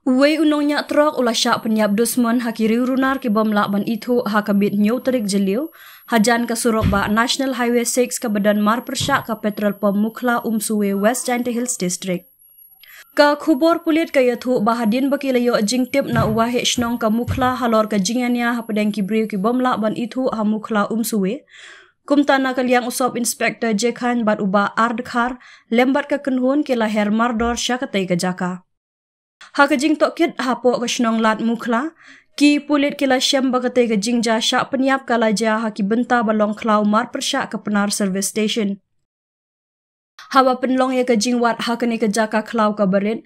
Uwe unongnya trok ula syak penyap dusman hakiri runar ki bom lakban itu hakabit nyau terik jeliu hajan ke surok ba National Highway 6 ke badan mar persyak ke petrol pom Mukla Suwe West Giant Hills District. Ka khubor pulit ka yathu bahadin bakilayo jing tip na uwahe shnong ka Mukla halor ka jinganya hapadeng ki briu ki bom lakban itu ha Mukla Suwe. Kumta na kaliang usop Inspektor Jekhan bat uba Ardkhar lembat ka kenhun ki lahir mardor syakatai ka jaka. Hakajing tokit hapo kasnong lat Mukla ki pulit kila syam bagate ke jingja syak penyap kalaja haki benta balong klau mar persyak ke penar service station. Hawa penlong ya ke jingwat hakane ke jaka klau ka barit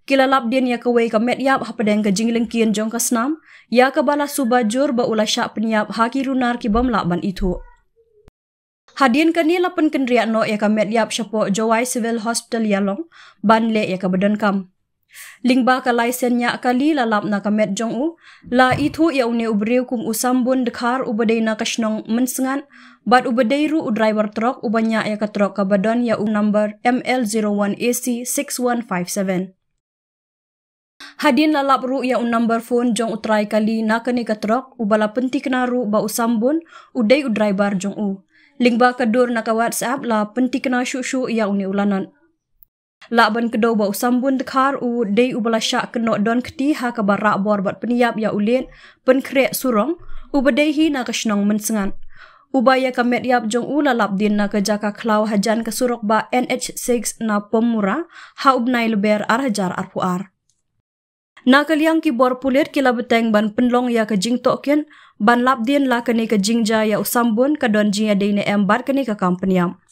kila lap din ya ke wei ka medyap hapadeng ke jinglengkian jong kasnam ya ke bala subajur ba ula syak penyap haki runar ki bom lakban itu. Hadin kani lapan kendriak no ya ka medyap syapo Jowai Civil Hospital Yalong ban le ya ka badan kam. Lingba ka laisennya kali lalap na kamet jong u la itu ya une ubriu kum usambun dekhar ubadai na kasnong mensengan bat ubadai ru driver truk ubanya ya ka truk ka badan ya number ML01AC 6157. Hadin lalap ru ya number phone jong utrai kali na kani ka truk ubala pentik na ru ba usambun udai driver jong u. Lingba ka dur na ka WhatsApp la pentik na syushu ya une ulanan. Lakban kedau ba usambun dekhar u dei ubala syak keno don keti ha ka barak bor bat peniap ya ulit penkrek surong ubadai hi na kasnong mensengan. Ubaya ka medyap jong u lalap din na ke jaka klau hajan ke surok ba NH6 na Pomura ha ubnai leber arhajar arpuar. Na kaliang ki bor pulit kila beteng ban penlong ya ke jing token ban lap din la kani ke jingja ya usambun ka don jing ya dei ne embat kani ka kampaniam.